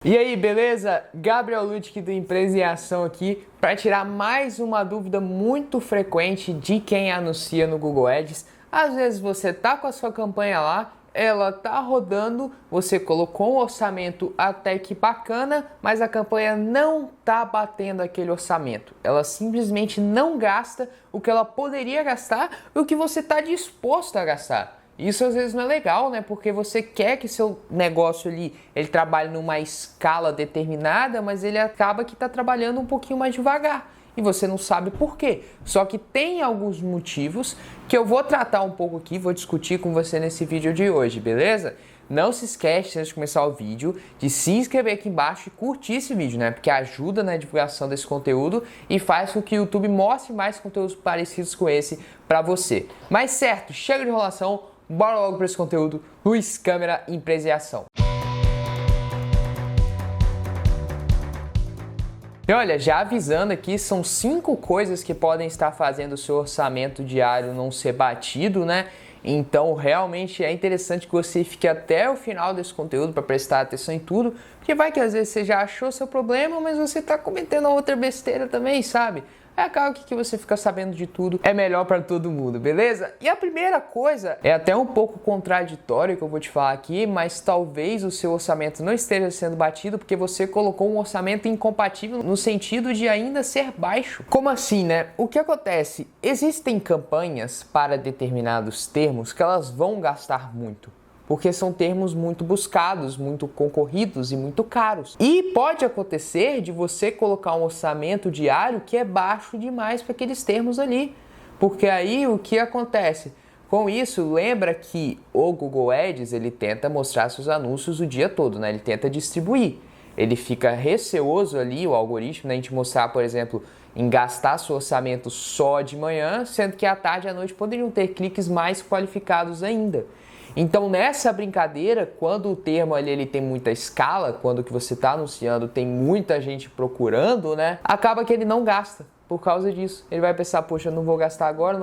E aí, beleza? Gabriel Ludwig do Empresa em Ação aqui para tirar mais uma dúvida muito frequente de quem anuncia no Google Ads. Às vezes você tá com a sua campanha lá, ela tá rodando, você colocou um orçamento até que bacana, mas a campanha não tá batendo aquele orçamento. Ela simplesmente não gasta o que ela poderia gastar e o que você está disposto a gastar. Isso às vezes não é legal, né? Porque você quer que seu negócio ali, ele trabalhe numa escala determinada, mas ele acaba que está trabalhando um pouquinho mais devagar. E você não sabe por quê. Só que tem alguns motivos que eu vou tratar um pouco aqui, vou discutir com você nesse vídeo de hoje, beleza? Não se esquece, antes de começar o vídeo, de se inscrever aqui embaixo e curtir esse vídeo, né? Porque ajuda na divulgação desse conteúdo e faz com que o YouTube mostre mais conteúdos parecidos com esse para você. Mas certo, chega de enrolação. Bora logo para esse conteúdo, Luz, Câmera, Empresa e Ação. E olha, já avisando aqui, são 5 coisas que podem estar fazendo o seu orçamento diário não ser batido, né? Então, realmente é interessante que você fique até o final desse conteúdo para prestar atenção em tudo, porque vai que às vezes você já achou seu problema, mas você está cometendo outra besteira também, sabe? Acaba que você fica sabendo de tudo, é melhor para todo mundo, beleza? E a primeira coisa é até um pouco contraditório que eu vou te falar aqui, mas talvez o seu orçamento não esteja sendo batido porque você colocou um orçamento incompatível no sentido de ainda ser baixo. Como assim, né? O que acontece? Existem campanhas para determinados termos que elas vão gastar muito, porque são termos muito buscados, muito concorridos e muito caros. E pode acontecer de você colocar um orçamento diário que é baixo demais para aqueles termos ali. Porque aí o que acontece? Com isso, lembra que o Google Ads, ele tenta mostrar seus anúncios o dia todo, né? Ele tenta distribuir. Ele fica receoso ali, o algoritmo, né? A gente mostrar, por exemplo, em gastar seu orçamento só de manhã, sendo que à tarde e à noite poderiam ter cliques mais qualificados ainda. Então, nessa brincadeira, quando o termo ali ele tem muita escala, quando o que você está anunciando tem muita gente procurando, né? Acaba que ele não gasta por causa disso. Ele vai pensar, poxa, não vou gastar agora,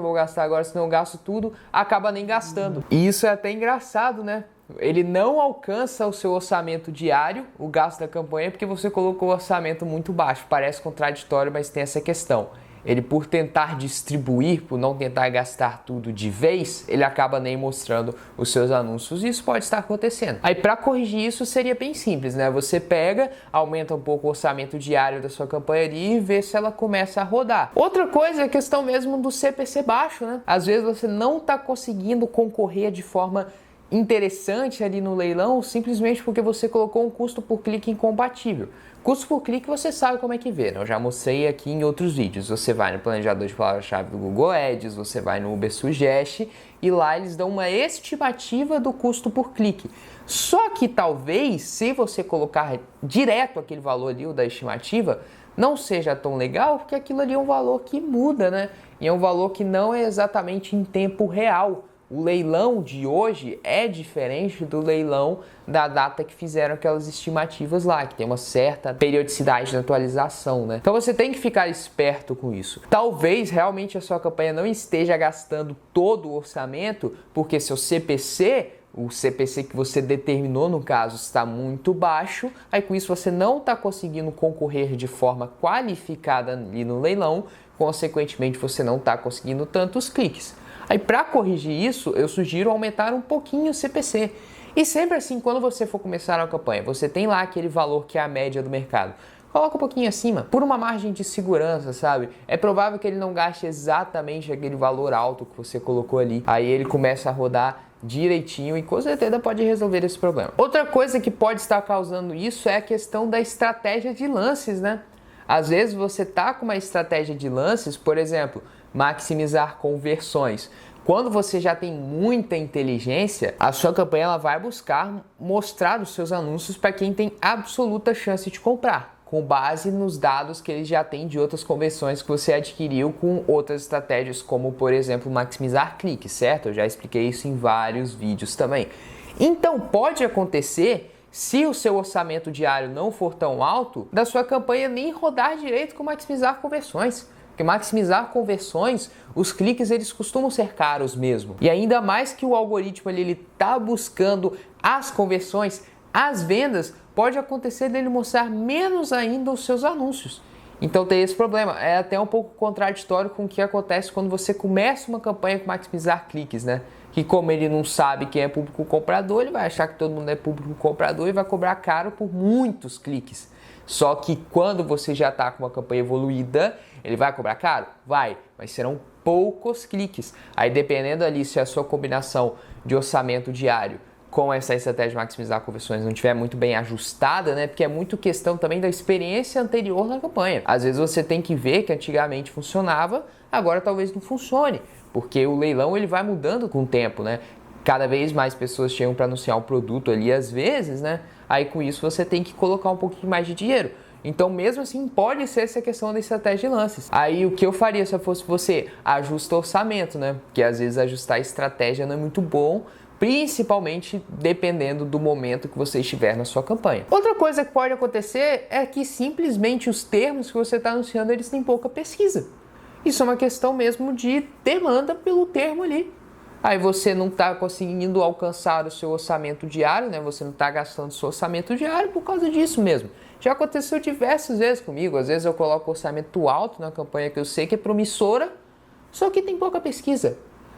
senão eu gasto tudo, acaba nem gastando. E isso é até engraçado, né? Ele não alcança o seu orçamento diário, o gasto da campanha, porque você colocou o orçamento muito baixo. Parece contraditório, mas tem essa questão. Ele, por tentar distribuir, por não tentar gastar tudo de vez, ele acaba nem mostrando os seus anúncios. E isso pode estar acontecendo. Aí, para corrigir isso, seria bem simples, né? Você pega, aumenta um pouco o orçamento diário da sua campanha ali e vê se ela começa a rodar. Outra coisa é a questão mesmo do CPC baixo, né? Às vezes você não está conseguindo concorrer de forma interessante ali no leilão simplesmente porque você colocou um custo por clique incompatível. Custo por clique você sabe como é que vê, né? Eu já mostrei aqui em outros vídeos. Você vai no planejador de palavra-chave do Google Ads, você vai no Ubersuggest e lá eles dão uma estimativa do custo por clique. Só que talvez, se você colocar direto aquele valor ali, o da estimativa, não seja tão legal, porque aquilo ali é um valor que muda, né? E é um valor que não é exatamente em tempo real. O leilão de hoje é diferente do leilão da data que fizeram aquelas estimativas lá, que tem uma certa periodicidade de atualização, né? Então você tem que ficar esperto com isso. Talvez realmente a sua campanha não esteja gastando todo o orçamento, porque seu CPC, o CPC que você determinou no caso, está muito baixo, aí com isso você não está conseguindo concorrer de forma qualificada ali no leilão, consequentemente você não está conseguindo tantos cliques. Aí, para corrigir isso, eu sugiro aumentar um pouquinho o CPC. E sempre assim, quando você for começar uma campanha, você tem lá aquele valor que é a média do mercado. Coloca um pouquinho acima, por uma margem de segurança, sabe? É provável que ele não gaste exatamente aquele valor alto que você colocou ali. Aí ele começa a rodar direitinho e com certeza pode resolver esse problema. Outra coisa que pode estar causando isso é a questão da estratégia de lances, né? Às vezes você tá com uma estratégia de lances, por exemplo, maximizar conversões. Quando você já tem muita inteligência, a sua campanha ela vai buscar mostrar os seus anúncios para quem tem absoluta chance de comprar, com base nos dados que ele já tem de outras conversões que você adquiriu com outras estratégias, como por exemplo maximizar cliques, certo? Eu já expliquei isso em vários vídeos também. Então pode acontecer, se o seu orçamento diário não for tão alto, da sua campanha nem rodar direito com maximizar conversões. Porque maximizar conversões, os cliques eles costumam ser caros mesmo. E ainda mais que o algoritmo ele tá buscando as conversões as vendas pode acontecer dele mostrar menos ainda os seus anúncios. Então tem esse problema. É até um pouco contraditório com o que acontece quando você começa uma campanha com maximizar cliques, né? Que como ele não sabe quem é público comprador, ele vai achar que todo mundo é público comprador e vai cobrar caro por muitos cliques. Só que quando você já está com uma campanha evoluída, ele vai cobrar caro? Vai, mas serão poucos cliques. Aí dependendo ali se a sua combinação de orçamento diário com essa estratégia de maximizar conversões não estiver muito bem ajustada, né? Porque é muito questão também da experiência anterior na campanha. Às vezes você tem que ver que antigamente funcionava, agora talvez não funcione, porque o leilão ele vai mudando com o tempo, né? Cada vez mais pessoas chegam para anunciar um produto ali às vezes, né? Aí com isso você tem que colocar um pouquinho mais de dinheiro. Então mesmo assim pode ser essa questão da estratégia de lances. Aí o que eu faria se eu fosse você? Ajusta o orçamento, né? Porque às vezes ajustar a estratégia não é muito bom, principalmente dependendo do momento que você estiver na sua campanha. Outra coisa que pode acontecer é que simplesmente os termos que você está anunciando, eles têm pouca pesquisa. Isso é uma questão mesmo de demanda pelo termo ali. Aí você não está conseguindo alcançar o seu orçamento diário, né? Você não está gastando seu orçamento diário por causa disso mesmo. Já aconteceu diversas vezes comigo. Às vezes eu coloco orçamento alto na campanha que eu sei que é promissora, só que tem pouca pesquisa.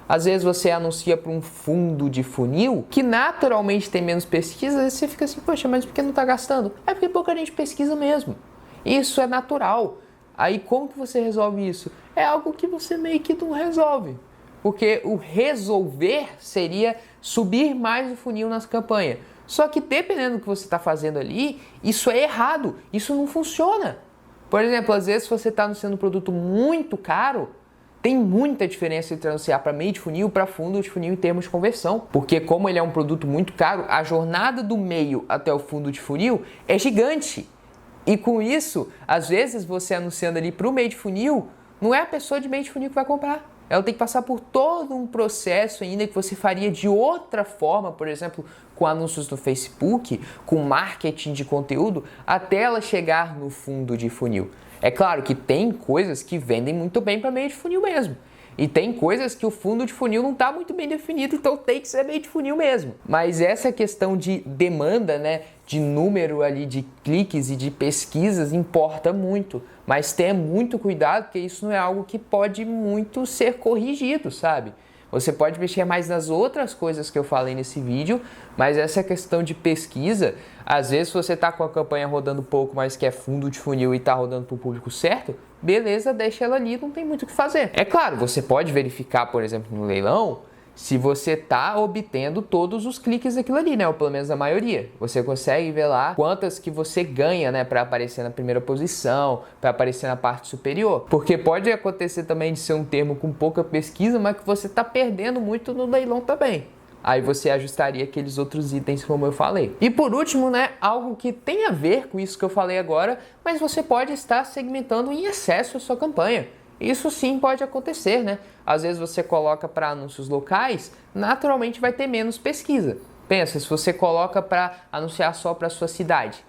Às vezes você anuncia para um fundo de funil que naturalmente tem menos pesquisa, e você fica assim, poxa, mas por que não está gastando? É porque pouca gente pesquisa mesmo. Isso é natural. Aí como que você resolve isso? É algo que você meio que não resolve. Porque o resolver seria subir mais o funil nas campanhas. Só que dependendo do que você está fazendo ali, isso é errado. Isso não funciona. Por exemplo, às vezes você está anunciando um produto muito caro, tem muita diferença entre anunciar para meio de funil e para fundo de funil em termos de conversão. Porque como ele é um produto muito caro, a jornada do meio até o fundo de funil é gigante. E com isso, às vezes você anunciando ali para o meio de funil, não é a pessoa de meio de funil que vai comprar. Ela tem que passar por todo um processo ainda que você faria de outra forma, por exemplo, com anúncios no Facebook, com marketing de conteúdo, até ela chegar no fundo de funil. É claro que tem coisas que vendem muito bem para meio de funil mesmo. E tem coisas que o fundo de funil não está muito bem definido, então tem que ser meio de funil mesmo. Mas essa questão de demanda, né, de número ali de cliques e de pesquisas importa muito. Mas tenha muito cuidado, porque isso não é algo que pode muito ser corrigido, sabe? Você pode mexer mais nas outras coisas que eu falei nesse vídeo, mas essa questão de pesquisa, às vezes você está com a campanha rodando pouco, mas que é fundo de funil e está rodando para o público certo, beleza, deixa ela ali, não tem muito o que fazer. É claro, você pode verificar, por exemplo, no leilão, se você está obtendo todos os cliques daquilo ali, né? Ou pelo menos a maioria. Você consegue ver lá quantas que você ganha, né? Para aparecer na primeira posição, para aparecer na parte superior. Porque pode acontecer também de ser um termo com pouca pesquisa, mas que você está perdendo muito no leilão também. Aí você ajustaria aqueles outros itens como eu falei. E por último, né? Algo que tem a ver com isso que eu falei agora, mas você pode estar segmentando em excesso a sua campanha. Isso sim pode acontecer, né? Às vezes você coloca para anúncios locais, naturalmente vai ter menos pesquisa. Pensa, se você coloca para anunciar só para a sua cidade,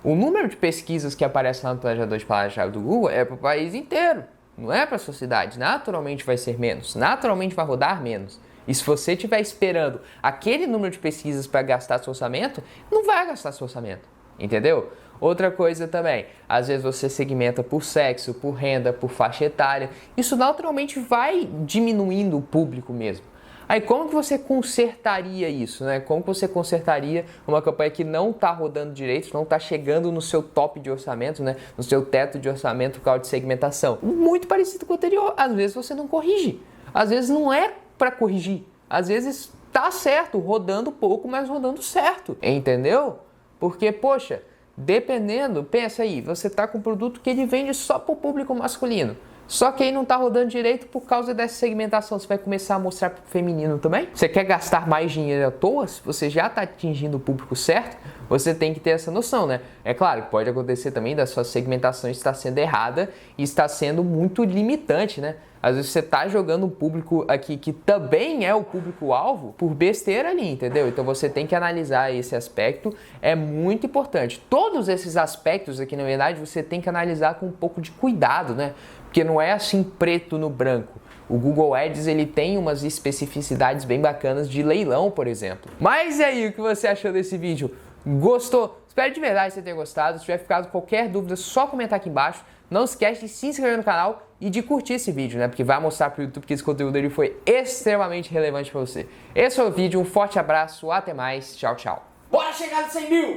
o número de pesquisas que aparece lá no planejador de palavra-chave do Google é para o país inteiro, não é para a sua cidade. Naturalmente vai ser menos, naturalmente vai rodar menos. E se você estiver esperando aquele número de pesquisas para gastar seu orçamento, não vai gastar seu orçamento, entendeu? Outra coisa também, às vezes você segmenta por sexo, por renda, por faixa etária. Isso naturalmente vai diminuindo o público mesmo. Aí como que você consertaria isso, né? Como que você consertaria uma campanha que não está rodando direito, não está chegando no seu top de orçamento, né? No seu teto de orçamento por causa de segmentação? Muito parecido com o anterior. Às vezes você não corrige. Às vezes não é para corrigir. Às vezes tá certo, rodando pouco, mas rodando certo. Entendeu? Porque, poxa, dependendo, pensa aí, você está com um produto que ele vende só para o público masculino. Só que aí não está rodando direito por causa dessa segmentação. Você vai começar a mostrar para o feminino também? Você quer gastar mais dinheiro à toa? Se você já está atingindo o público certo, você tem que ter essa noção, né? É claro que pode acontecer também da sua segmentação estar sendo errada e está sendo muito limitante, né? Às vezes você está jogando um público aqui que também é o público-alvo por besteira ali, entendeu? Então você tem que analisar esse aspecto, é muito importante. Todos esses aspectos aqui, na verdade, você tem que analisar com um pouco de cuidado, né? Porque não é assim preto no branco. O Google Ads ele tem umas especificidades bem bacanas de leilão, por exemplo. Mas e aí, o que você achou desse vídeo? Gostou? Espero de verdade você ter gostado. Se tiver ficado qualquer dúvida, só comentar aqui embaixo. Não esquece de se inscrever no canal e de curtir esse vídeo, né? Porque vai mostrar pro YouTube que esse conteúdo ele foi extremamente relevante para você. Esse foi o vídeo, um forte abraço, até mais, tchau, tchau. Bora chegar nos 100 mil!